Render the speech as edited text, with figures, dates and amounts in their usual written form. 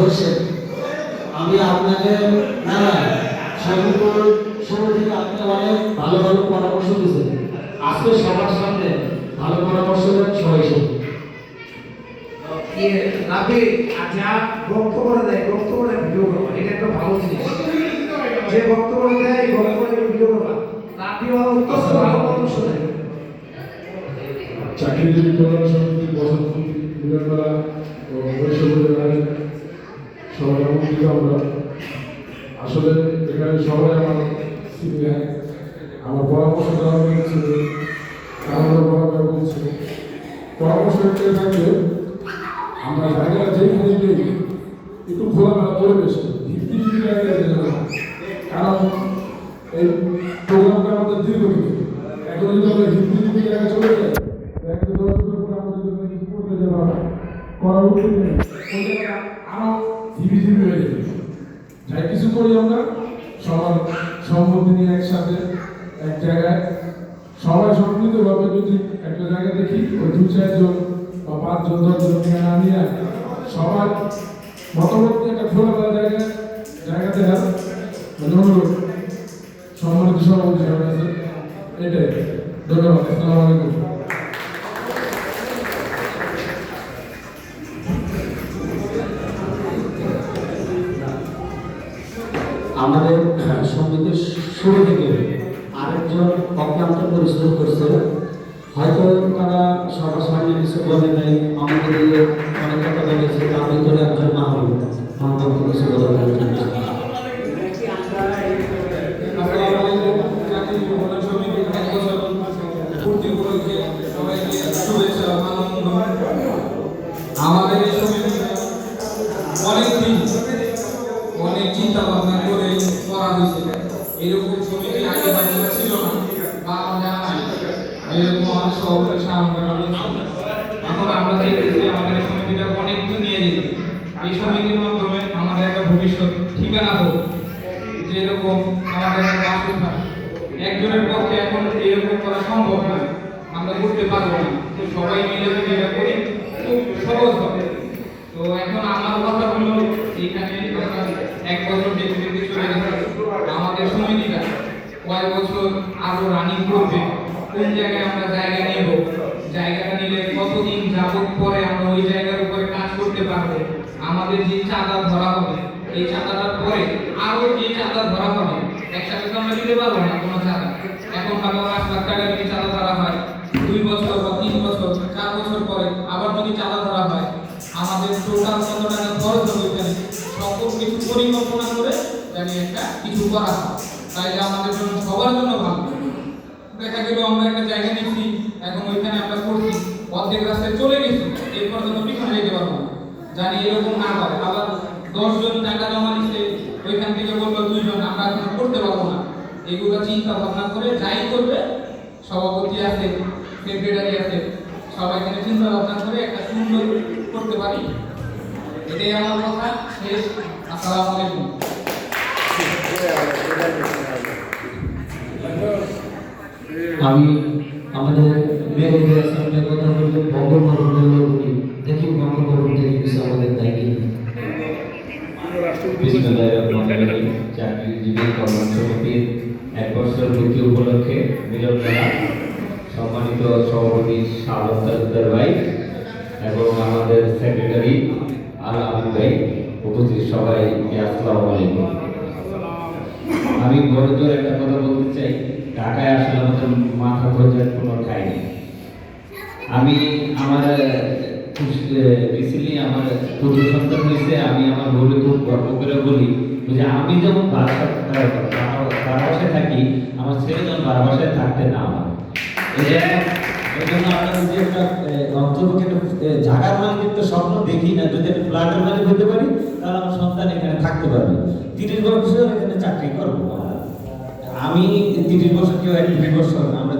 সদস্যের আমি আপনাকে না শুরু থেকে আপনি অনেক ভালো ভালো পরামর্শ দিয়েছেন। আজকে সবার সামনে ভালো পরামর্শ দেন সবাই শুনুন। আচ্ছা বক্তব্য দেয় ভিডিও করবা, এটা একটা ভালো জিনিস। যে বক্তব্য দেয় এই বক্তব্যের ভিডিও করবা, রাবি অত্যন্ত ভালো পরামর্শ দেয়। চাকরিজীবী কল্যাণ সমিতির বসন্তী মিলনমেলা ও বৈশ্যবোধের আয়োজনে সবাই আমন্ত্রিত আমরা। আসলে এখানে সবাই আমার সিনিয়র, আমার পরামর্শ দেওয়া হয়েছিল, আমাদের বরাবর বলছিল পরামর্শ পেয়ে থাকলে আমরা জায়গাটা যেখানে গিয়ে একটু খোলামেলা পরিবেশে ভিত্তি জায়গায় যেতে হবে। কারণ এই প্রোগ্রামটা আমাদের দীর্ঘদিন, এখন যদি আমরা ভিত্তি জায়গায় চলে যাই যাই কিছু করি আমরা সবার সম্মতি নিয়ে একসাথে এক জায়গায় সবাই সম্মিলিতভাবে যদি একটা জায়গায় দেখি ওই 2-4 বা 5 10 নিয়ে না নিয়ে সবার মতামত নিয়ে একটা খোলামেলা জায়গাতে মানে অনুরোধ সম্মানিত সভাপতি সাহেব আছে। এটাই, ধন্যবাদ। আসসালামু আলাইকুম। আমাদের সমিতির শুরু থেকে আরেকজন অক্লান্ত পরিশ্রম করছে, হয়তো তারা সবার সামনে কিছু বলে নাই, আমাদের অনেক কথা বলেছে, তার ভিতরে একজন মাহবুব কিছু কথা বলেছেন। আমাদের এই সমিতি অনেকদিন অনেক চিন্তা ভাবনা করে করা হয়েছে। এরকম সমিতি আগে হয়তো ছিল না বা আমরা এরকম অনেক সভাপতি সামনে এখন আমরা দেখতেছি আমাদের সমিতিটা অনেক দূর নিয়ে যেতে। এই সমিতির মাধ্যমে আমাদের একটা ভবিষ্যৎ ঠিকানা হোক, যেরকম আমাদের একটা বাসস্থান একজনের পক্ষে এখন এরকম করা সম্ভব না, আমরা করতে পারবো না। তো সবাই মিলে যদি এটা করি খুব সহজ হবে। তো এখন আমার কথা হলো এইখানে 1 বছর দেখতে চলে গেছে, আমাদের সমিতিটা কয়েক বছর আরো রানিং করবে, কোন জায়গায় আমরা জায়গা নেব, জায়গাটা নিলে কতদিন যাবত পরে আমরা ওই জায়গার উপরে কাজ করতে পারবো, আমাদের যে চাঁদা ধরা হবে এই চাঁদাটার পরে আরো যে চাঁদা ধরা হবে একসাথে তো আমরা দিতে পারবো না কোনো চাঁদা। এখন হয়তো 5 লাখ টাকা যদি চাঁদা ধরা হয় 2 বছর বা 3 বছর 4 বছর পরে আবার যদি চাঁদা ধরা হয়, আমাদের টোটাল কত টাকা খরচ হবে এখানে সকল কিছু পরিকল্পনা করে জানি একটা কিছু করা হয়, তাইলে আমাদের জন্য সবার জন্য ভালো। দেখা গেল আমরা একটা জায়গা নিচ্ছি, এখন ওইখানে আমরা করছি, অর্ধেক রাস্তায় চলে গেছি, এরপর যখন পিছনে যেতে পারবো না, জানি এরকম না করে। আবার 10 জন টাকা জমা নিচ্ছে, ওইখান থেকে বললো 2 জন, আমরা এখন করতে পারবো না। এগুলো চিন্তা ভাবনা করে যাই করবে, সভাপতি আছে, সেক্রেটারি আছে, সবাই এখানে চিন্তা ভাবনা করে একটা সুন্দর করতে পারি। এটাই আমার কথা শেষ। আসসালামু আলাইকুম। আমি আমাদের মেয়েদের সামনে কথা বলবো বঙ্গভবনের লোকটি দেখি বঙ্গভবন থেকে কিছু আমাদের দায়িত্ব। চাকরিজীবী কল্যাণ সমিতির 1 বছর পূর্তি উপলক্ষে মিলন মেলা, সম্মানিত সভাপতি শাহাদাত তালুকদার ভাই এবং আমাদের সেক্রেটারি আল-আমিন ভাই, উপস্থিত সবাইকে আসসালামু আলাইকুম। আমি বড় জোর একটা কথা বলতে চাই, ঢাকায় আসলে আমাদের মাথা খরচের কোনো ঠাঁই নেই। আমি আমার রিসেন্টলি আমার পুত্র সন্তান হয়েছে, আমি আমার বলে খুব গর্ব করে বলি যে আমি যেমন বারাবাসায় থাকি, আমার ছেলে যেমন বারাবাসায় থাকতে না হয়। এই জন্য আপনাদের যে একটা অন্তর্পক্ষে একটা জায়গার মালিকের স্বপ্ন দেখি না, যদি একটা ফ্ল্যাটের মালিক হতে পারি তাহলে আমার সন্তান এখানে থাকতে পারবে, 30 বছর এখানে চাকরি করবো। আমি 30 বছর কেউ 1 বছর আমরা